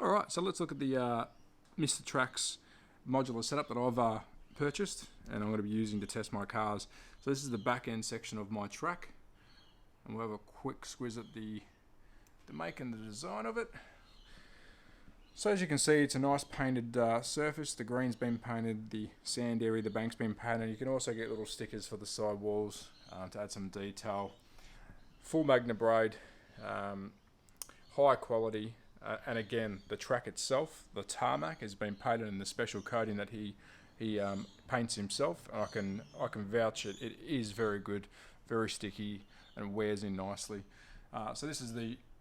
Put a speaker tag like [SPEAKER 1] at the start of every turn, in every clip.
[SPEAKER 1] Alright, so let's look at the Mr. Tracks modular setup that I've purchased and I'm going to be using to test my cars. So this is the back end section of my track, and we'll have a quick squiz at the make and the design of it. So as you can see, it's a nice painted surface. The green's been painted, the sand area, the bank's been painted. You can also get little stickers for the side walls to add some detail. Full Magna braid, high quality, and again, the track itself, the tarmac, has been painted in the special coating that he paints himself. And I can vouch it. It is very good, very sticky, and wears in nicely. So this is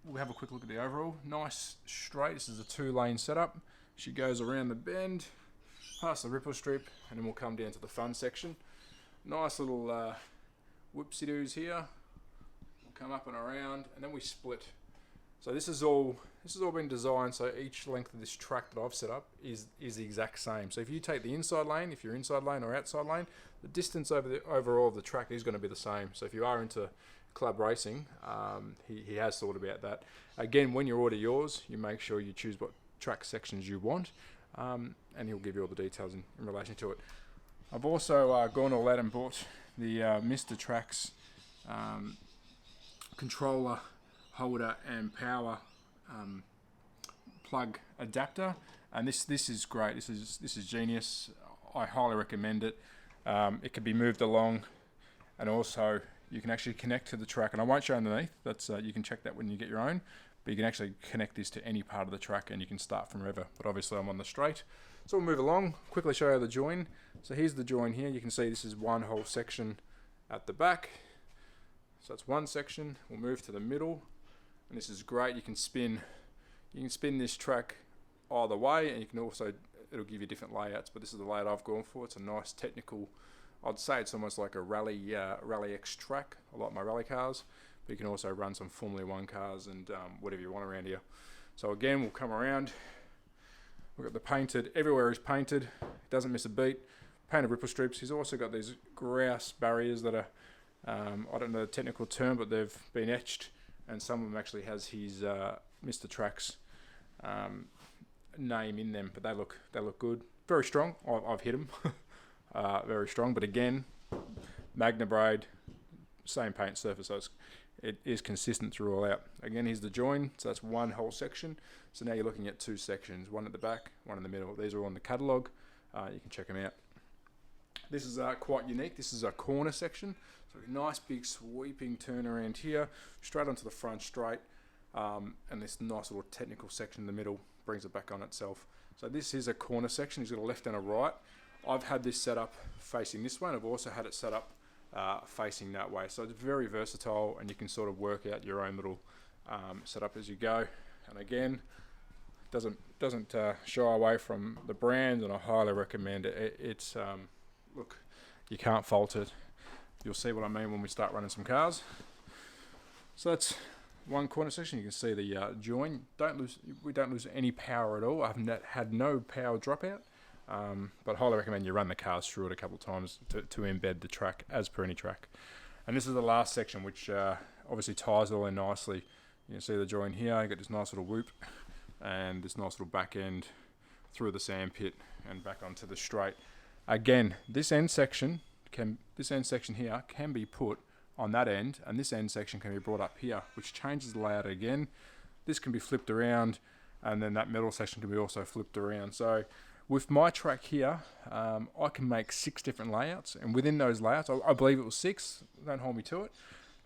[SPEAKER 1] we'll have a quick look at the overall. Nice straight. This is a 2-lane setup. She goes around the bend, past the ripple strip, and then we'll come down to the fun section. Nice little whoopsie-doos here. We'll come up and around, and then we split. So this is all been designed so each length of this track that I've set up is the exact same. So if you take the inside lane, if you're inside lane or outside lane, the distance overall of the track is going to be the same. So if you are into club racing, he has thought about that. Again, when you order yours, you make sure you choose what track sections you want, and he'll give you all the details in relation to it. I've also gone all out and bought the Mr. Tracks controller holder and power plug adapter, and this is great. This is genius. I highly recommend it. It can be moved along, and also you can actually connect to the track, and I won't show underneath. That's you can check that when you get your own, but you can actually connect this to any part of the track and you can start from wherever. But obviously I'm on the straight, so we'll move along, quickly show you the join. So here's the join here. You can see this is one whole section at the back, so that's one section. We'll move to the middle, and this is great. You can spin this track either way, and you can also, it'll give you different layouts, but this is the layout I've gone for. It's a nice technical, I'd say it's almost like a Rally X track. I like my rally cars, but you can also run some Formula 1 cars and whatever you want around here. So again, we'll come around. We've got the painted, everywhere is painted, doesn't miss a beat. Painted ripple strips. He's also got these grouse barriers that are, I don't know the technical term, but they've been etched, and some of them actually has his Mr. Tracks name in them, but they look good. Very strong. I've hit them. Very strong, but again, Magna braid, same paint surface, so it is consistent through all out. Again, here's the join, so that's one whole section. So now you're looking at two sections, one at the back, one in the middle. These are all in the catalogue. You can check them out. This is quite unique. This is a corner section, so a nice big sweeping turn around here, straight onto the front straight, and this nice little technical section in the middle brings it back on itself. So this is a corner section. He's got a left and a right. I've had this set up facing this way. I've also had it set up facing that way. So it's very versatile, and you can sort of work out your own little setup as you go. And again, doesn't shy away from the brand, and I highly recommend it. It's look, you can't fault it. You'll see what I mean when we start running some cars. So that's one corner section. You can see the join. We don't lose any power at all. I've had no power dropout. But highly recommend you run the cars through it a couple of times to embed the track as per any track. And this is the last section, which obviously ties it all in nicely. You can see the join here. You got this nice little whoop and this nice little back end through the sand pit and back onto the straight. Again, this end section here can be put on that end, and this end section can be brought up here, which changes the layout again. This can be flipped around, and then that middle section can be also flipped around. So with my track here, I can make 6 different layouts, and within those layouts, I believe it was 6, don't hold me to it,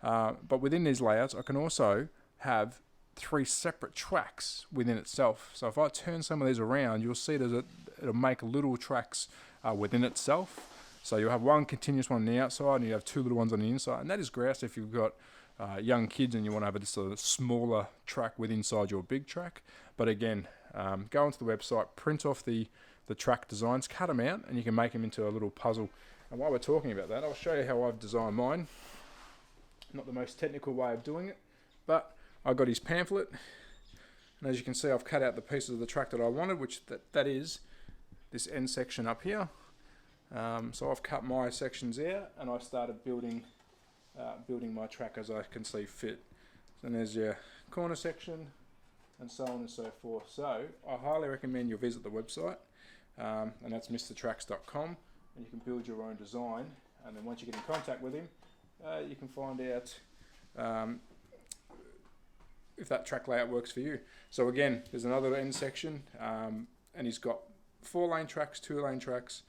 [SPEAKER 1] but within these layouts, I can also have 3 separate tracks within itself. So if I turn some of these around, you'll see that it'll make little tracks within itself. So you'll have one continuous one on the outside, and you have 2 little ones on the inside, and that is great if you've got young kids and you want to have just a smaller track inside your big track. But again, go onto the website, print off the track designs, cut them out, and you can make them into a little puzzle. And while we're talking about that, I'll show you how I've designed mine. Not the most technical way of doing it, but I got his pamphlet, and as you can see, I've cut out the pieces of the track that I wanted, which that is this end section up here. So I've cut my sections out, and I started building my track as I can see fit. So there's your corner section, and so on and so forth. So I highly recommend you visit the website, and that's mrtracks.com, and you can build your own design. And then once you get in contact with him, you can find out if that track layout works for you. So again, there's another end section, and he's got 4-lane tracks, 2-lane tracks.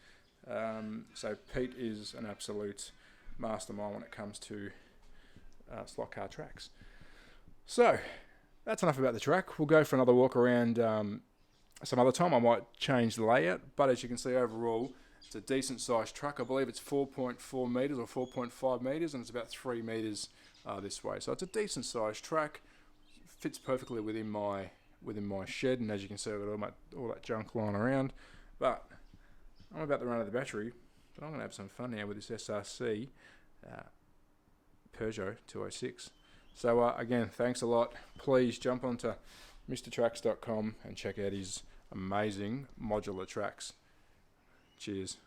[SPEAKER 1] So Pete is an absolute mastermind when it comes to slot car tracks. So that's enough about the track. We'll go for another walk around some other time. I might change the layout, but as you can see overall, it's a decent sized truck. I believe it's 4.4 metres or 4.5 metres, and it's about 3 metres this way. So it's a decent sized track. Fits perfectly within my shed, and as you can see, I've got all that junk lying around. But I'm about to run out of the battery, but I'm going to have some fun now with this SRC Peugeot 206. So again, thanks a lot. Please jump onto mrtracks.com and check out his amazing modular tracks. Cheers.